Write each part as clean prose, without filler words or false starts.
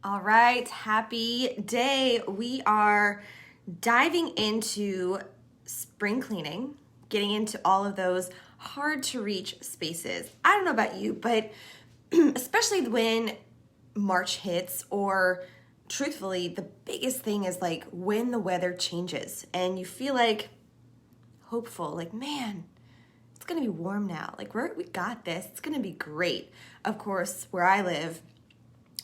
All right, happy day. We are diving into spring cleaning, getting into all of those hard to reach spaces. I don't know about you, but especially when March hits, or truthfully, the biggest thing is like when the weather changes and you feel like hopeful, like, man, it's gonna be warm now. Like, we got this. It's gonna be great. Of course, where I live,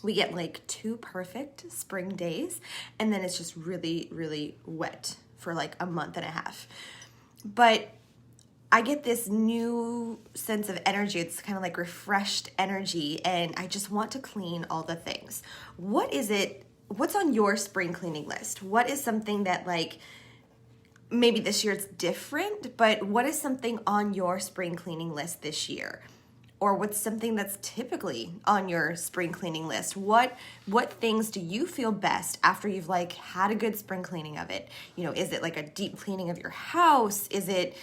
we get like 2 perfect spring days, and then it's just really, really wet for like a month and a half. But I get this new sense of energy. It's kind of like refreshed energy, and I just want to clean all the things. What is it? What's on your spring cleaning list? What is something that, like, maybe this year it's different, but what is something on your spring cleaning list this year? Or what's something that's typically on your spring cleaning list? What things do you feel best after you've like had a good spring cleaning of it? You know, is it like a deep cleaning of your house? Is it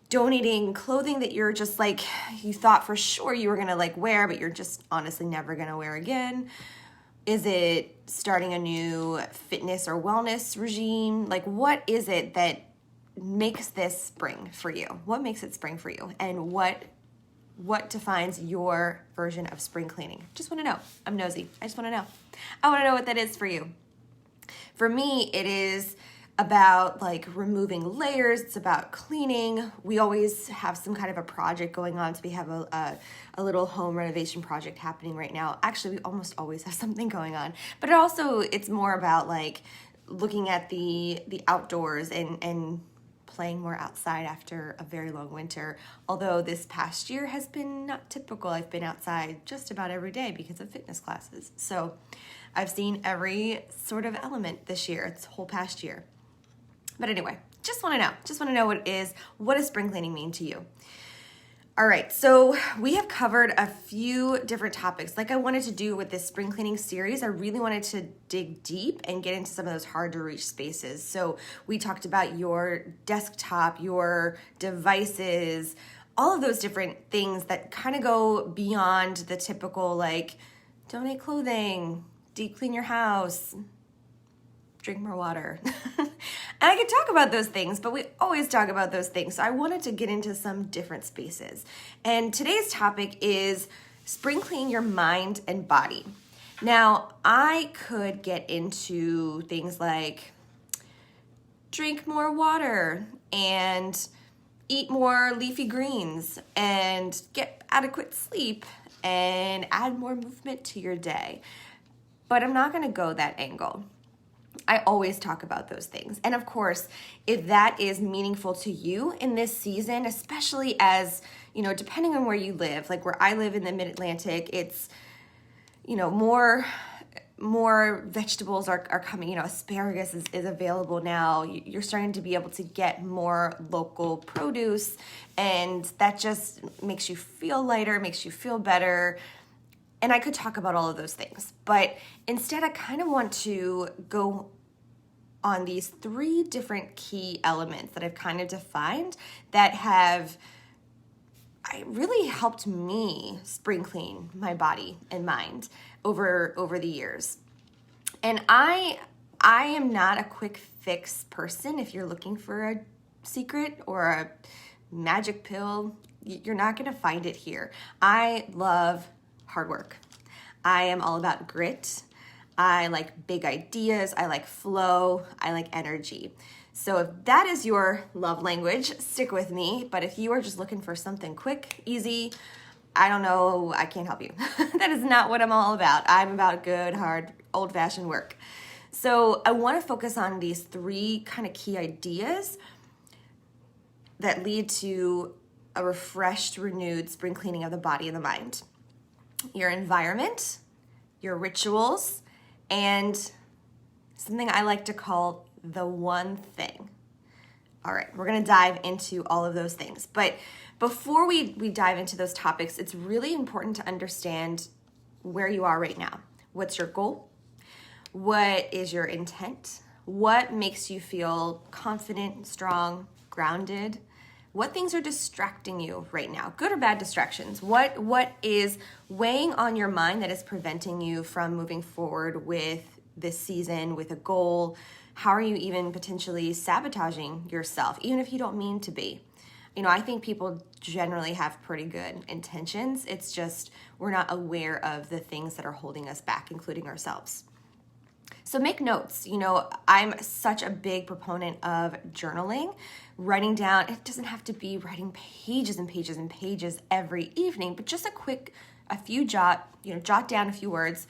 donating clothing that you're just like, you thought for sure you were gonna like wear, but you're just honestly never gonna wear again? Is it starting a new fitness or wellness regime? Like, what is it that makes this spring for you? What makes it spring for you? And what defines your version of spring cleaning? Just want to know. I'm nosy. I just want to know. I want to know what that is for you. For me, it is about like removing layers. It's about cleaning. We always have some kind of a project going on. So we have a little home renovation project happening right now. Actually, we almost always have something going on. But it's more about like looking at the outdoors and playing more outside after a very long winter. Although this past year has been not typical. I've been outside just about every day because of fitness classes. So I've seen every sort of element this year. It's whole past year. But anyway, just want to know what it is. What does spring cleaning mean to you? All right, so we have covered a few different topics. Like I wanted to do with this spring cleaning series, I really wanted to dig deep and get into some of those hard to reach spaces. So we talked about your desktop, your devices, all of those different things that kind of go beyond the typical like donate clothing, deep clean your house, drink more water. And I could talk about those things, but we always talk about those things. So I wanted to get into some different spaces. And today's topic is spring clean your mind and body. Now, I could get into things like drink more water and eat more leafy greens and get adequate sleep and add more movement to your day. But I'm not going to go that angle. I always talk about those things. And of course, if that is meaningful to you in this season, especially as, you know, depending on where you live, like where I live in the mid-Atlantic, it's, you know, more vegetables are coming, you know, asparagus is available now. You're starting to be able to get more local produce, and that just makes you feel lighter, makes you feel better. And I could talk about all of those things, but instead I kind of want to go on these 3 different key elements that I've kind of defined that have really helped me spring clean my body and mind over the years. And I am not a quick fix person. If you're looking for a secret or a magic pill, you're not going to find it here. I love hard work. I am all about grit. I like big ideas. I like flow. I like energy. So if that is your love language, stick with me. But if you are just looking for something quick, easy, I don't know, I can't help you. That is not what I'm all about. I'm about good, hard, old-fashioned work. So I want to focus on these 3 kind of key ideas that lead to a refreshed, renewed spring cleaning of the body and the mind. Your environment, your rituals, and something I like to call the one thing. All right, we're going to dive into all of those things. But before we dive into those topics, it's really important to understand where you are right now. What's your goal? What is your intent? What makes you feel confident, strong, grounded? What things are distracting you right now? Good or bad distractions? What is weighing on your mind that is preventing you from moving forward with this season, with a goal? How are you even potentially sabotaging yourself, even if you don't mean to be? I think people generally have pretty good intentions. It's just we're not aware of the things that are holding us back, including ourselves. So make notes. I'm such a big proponent of journaling, writing down. It doesn't have to be writing pages and pages and pages every evening, but just jot down a few words.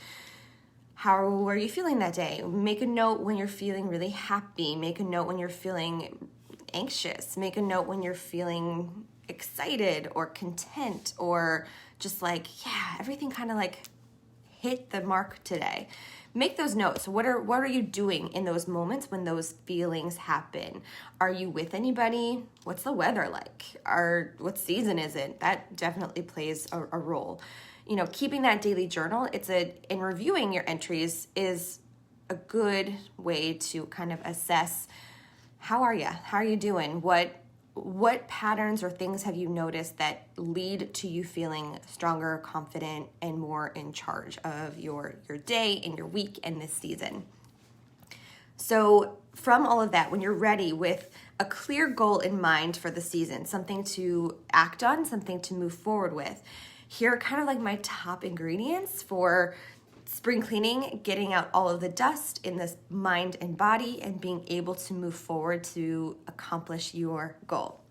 How are you feeling that day? Make a note when you're feeling really happy. Make a note when you're feeling anxious. Make a note when you're feeling excited or content, or just everything kind of hit the mark today. Make those notes. What are you doing in those moments when those feelings happen? Are you with anybody? What's the weather like? What season is it? That definitely plays a role. Keeping that daily journal, in reviewing your entries is a good way to kind of assess how are you? How are you doing? What patterns or things have you noticed that lead to you feeling stronger, confident, and more in charge of your day and your week and this season? So from all of that, when you're ready with a clear goal in mind for the season, something to act on, something to move forward with, here are kind of my top ingredients for spring cleaning: getting out all of the dust in this mind and body and being able to move forward to accomplish your goal.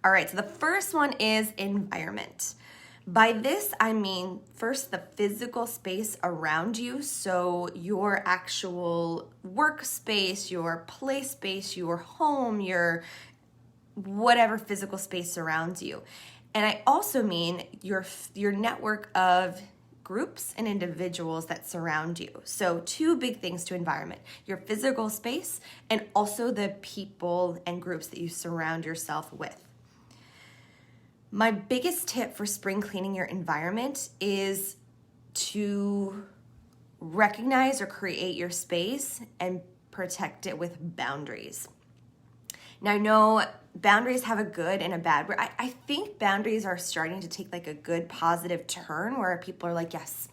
All right, so the first one is environment. By this, I mean first the physical space around you. So your actual workspace, your play space, your home, your whatever physical space surrounds you. And I also mean your network of groups and individuals that surround you. So two big things to environment: your physical space and also the people and groups that you surround yourself with. My biggest tip for spring cleaning your environment is to recognize or create your space and protect it with boundaries. Now, I know boundaries have a good and a bad. I think boundaries are starting to take a good positive turn where people are like, yes,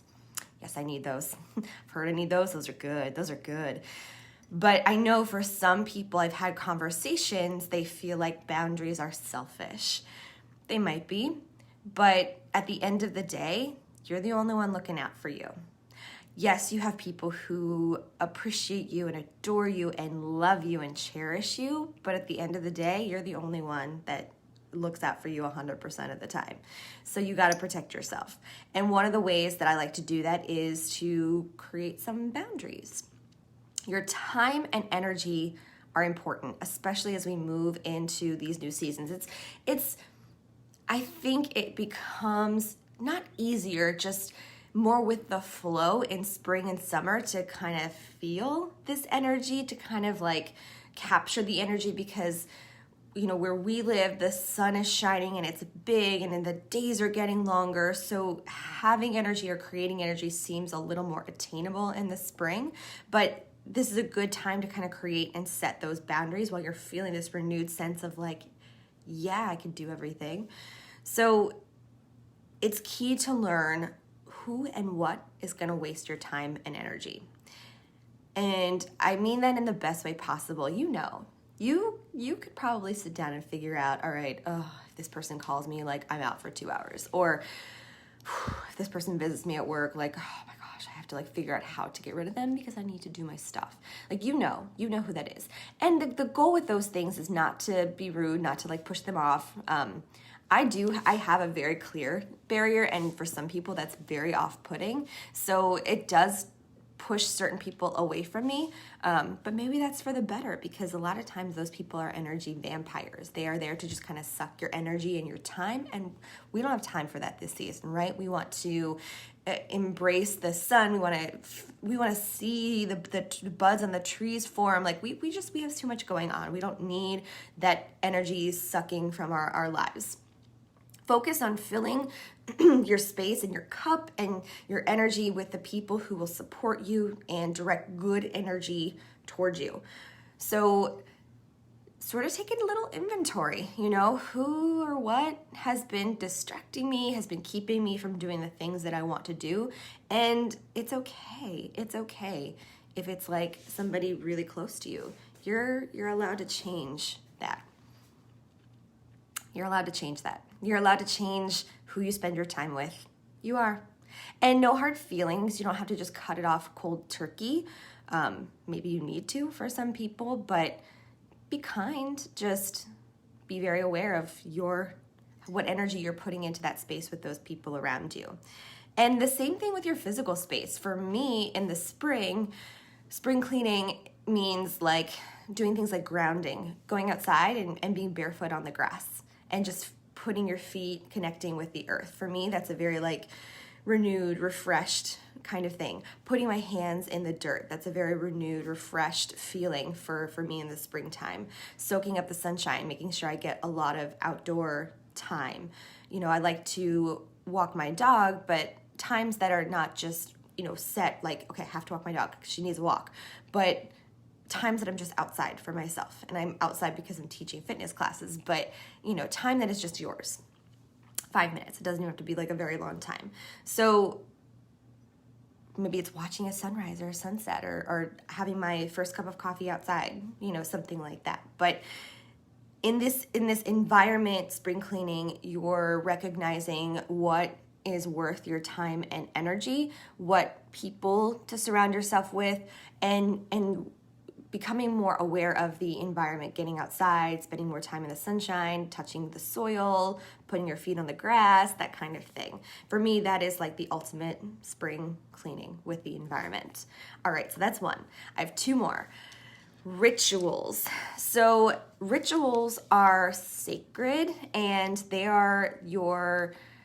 I need those. I've heard I need those. Those are good. But I know for some people, I've had conversations, they feel like boundaries are selfish. They might be, but at the end of the day, you're the only one looking out for you. Yes, you have people who appreciate you and adore you and love you and cherish you, but at the end of the day, you're the only one that looks out for you 100% of the time. So you got to protect yourself. And one of the ways that I like to do that is to create some boundaries. Your time and energy are important, especially as we move into these new seasons. I think it becomes not easier, just more with the flow in spring and summer to kind of feel this energy, to kind of capture the energy, because where we live, the sun is shining and it's big and then the days are getting longer. So having energy or creating energy seems a little more attainable in the spring, but this is a good time to kind of create and set those boundaries while you're feeling this renewed sense of I can do everything. So it's key to learn who and what is going to waste your time and energy. And I mean that in the best way possible. You could probably sit down and figure out, all right, if this person calls me, I'm out for 2 hours. Or if this person visits me at work, oh my gosh, I have to figure out how to get rid of them because I need to do my stuff. You know who that is. And the goal with those things is not to be rude, not to push them off. I have a very clear barrier, and for some people that's very off-putting. So it does push certain people away from me, but maybe that's for the better, because a lot of times those people are energy vampires. They are there to just kind of suck your energy and your time, and we don't have time for that this season, right? We want to embrace the sun. We want to see the buds on the trees form. We have too much going on. We don't need that energy sucking from our lives. Focus on filling your space and your cup and your energy with the people who will support you and direct good energy towards you. So sort of taking a little inventory, who or what has been distracting me, has been keeping me from doing the things that I want to do. And it's okay. It's okay if it's like somebody really close to you. You're allowed to change that. You're allowed to change that. You're allowed to change who you spend your time with. You are. And no hard feelings. You don't have to just cut it off cold turkey. Maybe you need to for some people, but be kind. Just be very aware of what energy you're putting into that space with those people around you. And the same thing with your physical space. For me, in the spring cleaning means like doing things like grounding, going outside and being barefoot on the grass and just putting your feet connecting with the earth. For me, that's a very like renewed, refreshed kind of thing. Putting my hands in the dirt, that's a very renewed, refreshed feeling for me in the springtime. Soaking up the sunshine, making sure I get a lot of outdoor time. I like to walk my dog, but times that are not just, set like, okay, I have to walk my dog because she needs a walk, but times that I'm just outside for myself. And I'm outside because I'm teaching fitness classes, but time that is just yours. 5 minutes. It doesn't even have to be like a very long time. So maybe it's watching a sunrise or a sunset or having my first cup of coffee outside, something like that. But in this environment, spring cleaning, you're recognizing what is worth your time and energy, what people to surround yourself with, and becoming more aware of the environment, getting outside, spending more time in the sunshine, touching the soil, putting your feet on the grass, that kind of thing. For me, that is like the ultimate spring cleaning with the environment. All right, so that's one. I have two more. Rituals. So rituals are sacred, and they are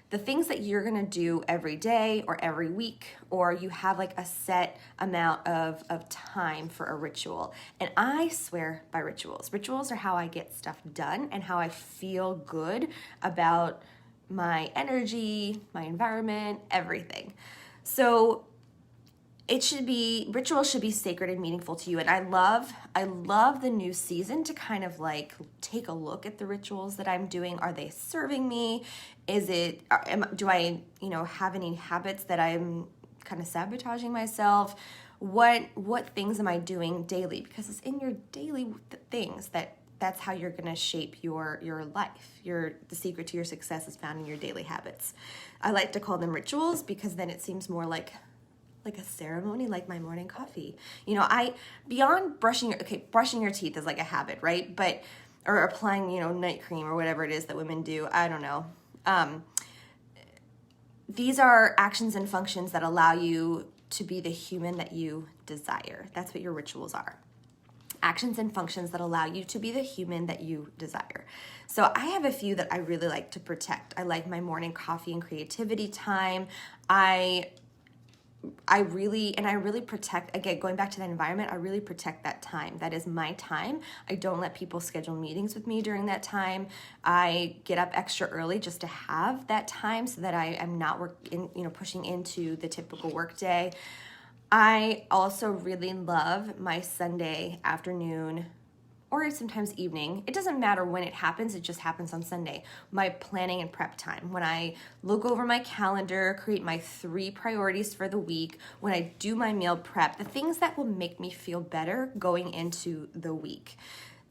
the things that you're gonna do every day or every week, or you have like a set amount of time for a ritual. And I swear by rituals. Rituals are how I get stuff done and how I feel good about my energy, my environment, everything. So rituals should be sacred and meaningful to you. And I love the new season to kind of like take a look at the rituals that I'm doing. Are they serving me? Do I, have any habits that I'm kind of sabotaging myself? What things am I doing daily? Because it's in your daily things that's how you're going to shape your life. The secret to your success is found in your daily habits. I like to call them rituals because then it seems more like a ceremony, like my morning coffee. Beyond brushing your teeth is like a habit, right? Or applying, night cream or whatever it is that women do. I don't know. These are actions and functions that allow you to be the human that you desire. That's what your rituals are. Actions and functions that allow you to be the human that you desire. So I have a few that I really like to protect. I like my morning coffee and creativity time. I really protect, again, going back to that environment, I really protect that time. That is my time. I don't let people schedule meetings with me during that time. I get up extra early just to have that time so that I am not pushing into the typical work day. I also really love my Sunday afternoon or sometimes evening. It doesn't matter when it happens, it just happens on Sunday. My planning and prep time. When I look over my calendar, create my 3 priorities for the week, when I do my meal prep, the things that will make me feel better going into the week.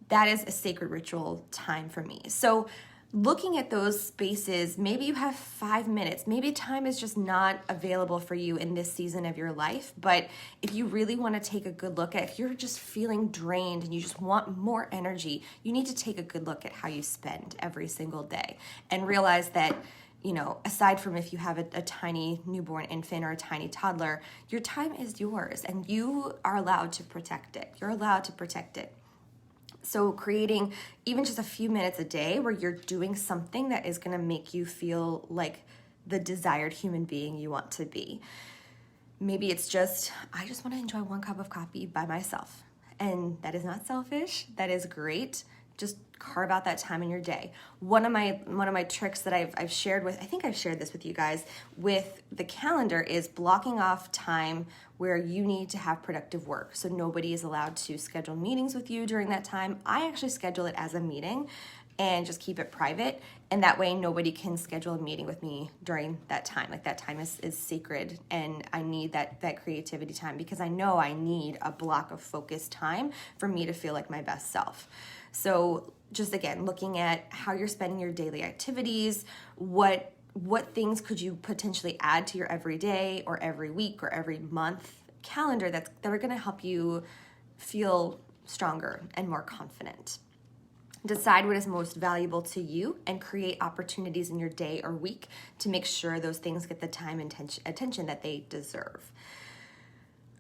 That is a sacred ritual time for me. So looking at those spaces, maybe you have 5 minutes. Maybe time is just not available for you in this season of your life. But if you really want to take a good look at, if you're just feeling drained and you just want more energy, you need to take a good look at how you spend every single day and realize that, aside from if you have a tiny newborn infant or a tiny toddler, your time is yours and you are allowed to protect it. You're allowed to protect it. So creating even just a few minutes a day where you're doing something that is going to make you feel like the desired human being you want to be. Maybe it's just, I just want to enjoy 1 cup of coffee by myself. And that is not selfish. That is great. Just carve out that time in your day. One of my tricks that I've shared with, I think I've shared this with you guys, with the calendar is blocking off time where you need to have productive work. So nobody is allowed to schedule meetings with you during that time. I actually schedule it as a meeting and just keep it private. And that way nobody can schedule a meeting with me during that time. Like that time is sacred, and I need that creativity time because I know I need a block of focused time for me to feel like my best self. So just again, looking at how you're spending your daily activities, what things could you potentially add to your everyday or every week or every month calendar that are going to help you feel stronger and more confident. Decide what is most valuable to you and create opportunities in your day or week to make sure those things get the time and attention that they deserve.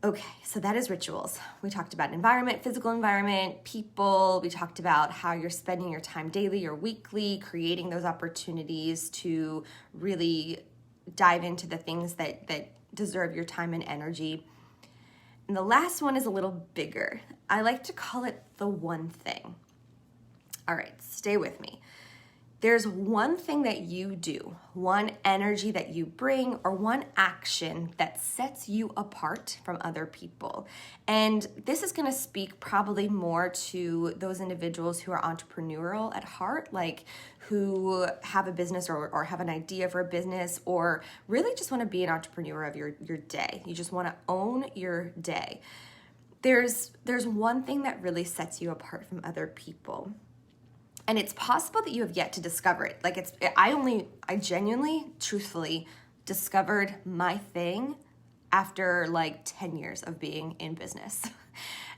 Okay, so that is rituals. We talked about environment, physical environment, people. We talked about how you're spending your time daily or weekly, creating those opportunities to really dive into the things that deserve your time and energy. And the last one is a little bigger. I like to call it the one thing. All right, stay with me. There's one thing that you do, one energy that you bring, or one action that sets you apart from other people. And this is going to speak probably more to those individuals who are entrepreneurial at heart, like who have a business or have an idea for a business, or really just want to be an entrepreneur of your day. You just want to own your day. There's one thing that really sets you apart from other people. And it's possible that you have yet to discover it. Like I genuinely, truthfully discovered my thing after like 10 years of being in business.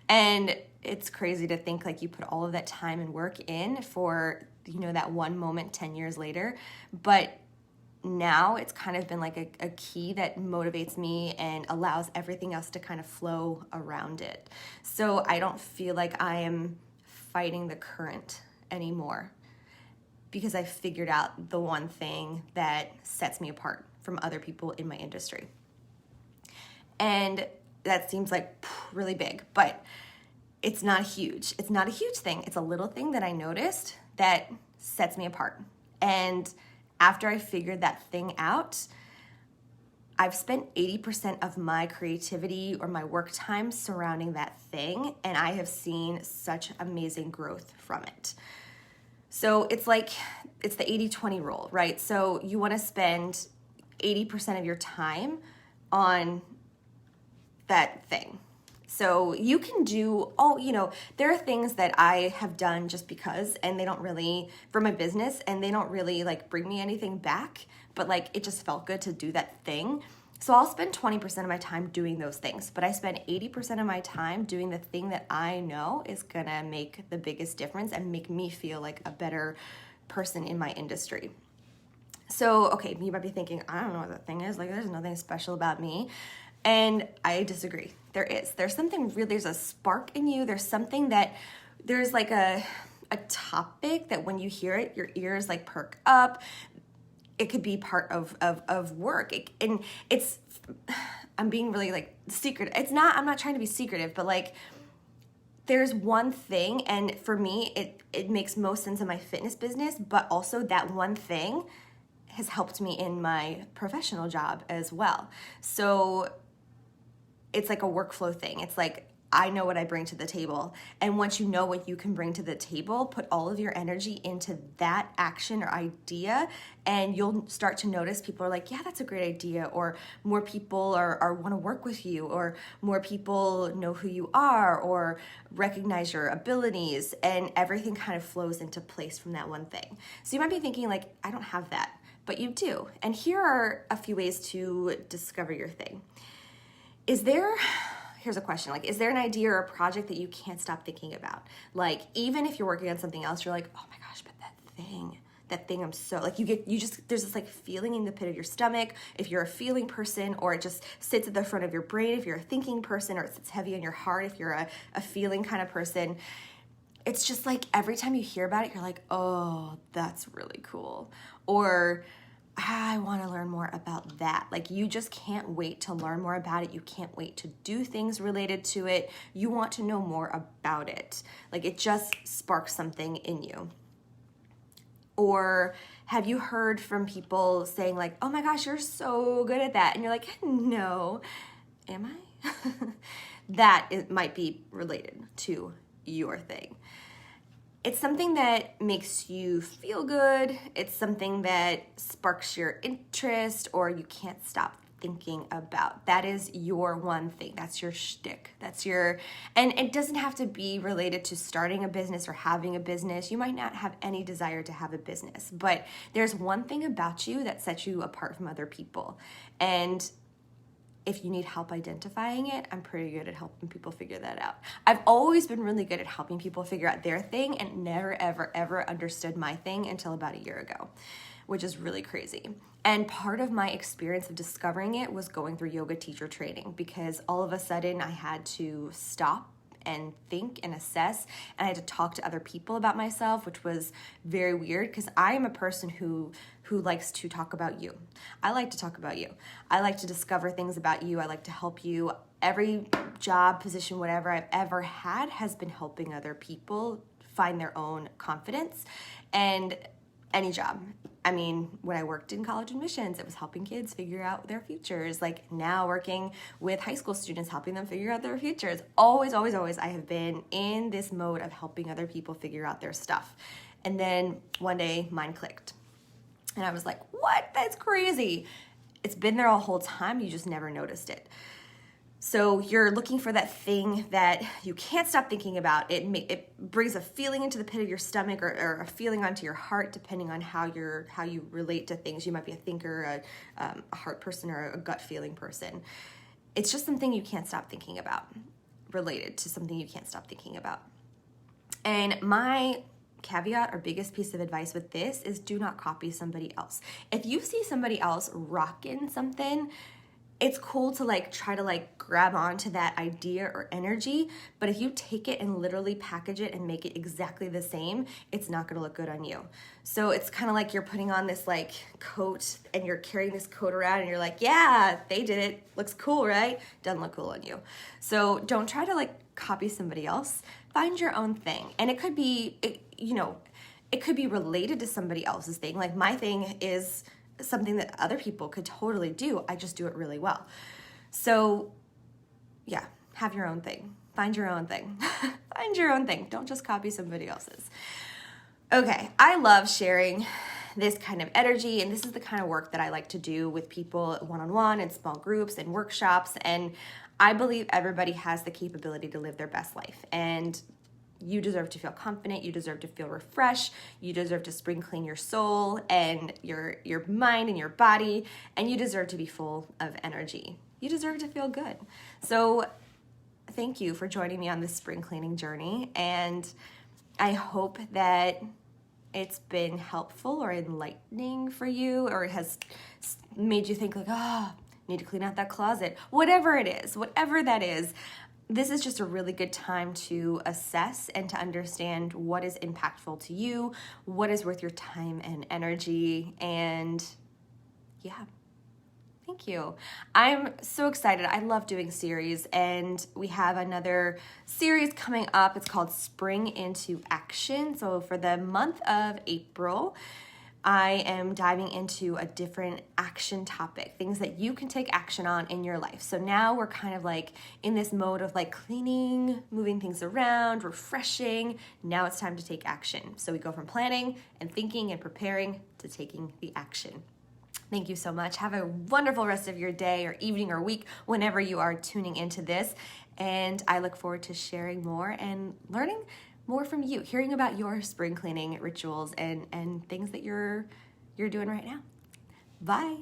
And it's crazy to think like you put all of that time and work in for, that one moment 10 years later. But now it's kind of been like a key that motivates me and allows everything else to kind of flow around it. So I don't feel like I am fighting the current anymore because I figured out the one thing that sets me apart from other people in my industry. And that seems like really big, but it's not huge. It's not a huge thing. It's a little thing that I noticed that sets me apart. And after I figured that thing out, I've spent 80% of my creativity or my work time surrounding that thing, and I have seen such amazing growth from it. So it's the 80-20 rule, right? So you want to spend 80% of your time on that thing. So you can do, there are things that I have done just because, and they don't really, for my business, and they don't really like bring me anything back, but like it just felt good to do that thing. So I'll spend 20% of my time doing those things, but I spend 80% of my time doing the thing that I know is gonna make the biggest difference and make me feel like a better person in my industry. So, okay, you might be thinking, I don't know what that thing is. Like, there's nothing special about me. And I disagree. There's something really, there's a spark in you. There's something there's like a topic that when you hear it, your ears like perk up. It could be part of work. I'm being really like secret. I'm not trying to be secretive, but like there's one thing, and for me, it makes most sense in my fitness business, but also that one thing has helped me in my professional job as well. So it's like a workflow thing. It's like, I know what I bring to the table. And once you know what you can bring to the table, put all of your energy into that action or idea, and you'll start to notice people are like, yeah, that's a great idea. Or more people are want to work with you, or more people know who you are, or recognize your abilities, and everything kind of flows into place from that one thing. So you might be thinking like, I don't have that, but you do. And here are a few ways to discover your thing. Here's a question, like, is there an idea or a project that you can't stop thinking about? Like, even if you're working on something else, you're like, oh my gosh, but that thing I'm so, like, there's this like feeling in the pit of your stomach, if you're a feeling person, or it just sits at the front of your brain if you're a thinking person, or it sits heavy on your heart if you're a feeling kind of person. It's just like every time you hear about it, you're like, oh, that's really cool. Or I want to learn more about that. Like, you just can't wait to learn more about it. You can't wait to do things related to it. You want to know more about it. Like, it just sparks something in you. Or have you heard from people saying like, oh my gosh, you're so good at that? And you're like, no, am I? That it might be related to your thing. It's something that makes you feel good. It's something that sparks your interest or you can't stop thinking about. That is your one thing. That's your shtick. And it doesn't have to be related to starting a business or having a business. You might not have any desire to have a business, but there's one thing about you that sets you apart from other people. And if you need help identifying it, I'm pretty good at helping people figure that out. I've always been really good at helping people figure out their thing and never, ever, ever understood my thing until about a year ago, which is really crazy. And part of my experience of discovering it was going through yoga teacher training, because all of a sudden I had to stop and think and assess, and I had to talk to other people about myself, which was very weird because I am a person who likes to talk about you. I like to talk about you. I like to discover things about you. I like to help you. Every job, position, whatever I've ever had has been helping other people find their own confidence. And any job. I mean, when I worked in college admissions, it was helping kids figure out their futures. Like, now working with high school students, helping them figure out their futures. Always, always, always, I have been in this mode of helping other people figure out their stuff. And then one day mine clicked. And I was like, what? That's crazy. It's been there all the whole time. You just never noticed it. So you're looking for that thing that you can't stop thinking about. It brings a feeling into the pit of your stomach or a feeling onto your heart, depending on how you relate to things. You might be a thinker, a heart person, or a gut feeling person. It's just something you can't stop thinking about, related to something you can't stop thinking about. And my caveat or biggest piece of advice with this is, do not copy somebody else. If you see somebody else rocking something, it's cool to try to grab onto that idea or energy, but if you take it and literally package it and make it exactly the same, it's not going to look good on you. So it's kind of like you're putting on this coat and you're carrying this coat around and you're like, yeah, they did it. Looks cool, right? Doesn't look cool on you. So don't try to copy somebody else. Find your own thing. And it could be, it could be related to somebody else's thing. Like, my thing is something that other people could totally do. I just do it really well. So yeah, have your own thing. Find your own thing. Find your own thing. Don't just copy somebody else's. Okay, I love sharing this kind of energy, and this is the kind of work that I like to do with people one-on-one and small groups and workshops. And I believe everybody has the capability to live their best life. And you deserve to feel confident. You deserve to feel refreshed. You deserve to spring clean your soul and your mind and your body. And you deserve to be full of energy. You deserve to feel good. So thank you for joining me on this spring cleaning journey. And I hope that it's been helpful or enlightening for you, or it has made you think need to clean out that closet. Whatever it is, whatever that is, this is just a really good time to assess and to understand what is impactful to you, what is worth your time and energy, and yeah. Thank you. I'm so excited. I love doing series, and we have another series coming up. It's called Spring into Action. So for the month of April, I am diving into a different action topic, things that you can take action on in your life. So now we're kind of in this mode of cleaning, moving things around, refreshing. Now it's time to take action. So we go from planning and thinking and preparing to taking the action. Thank you so much. Have a wonderful rest of your day or evening or week whenever you are tuning into this. And I look forward to sharing more and learning more from you, hearing about your spring cleaning rituals and things that you're doing right now. Bye.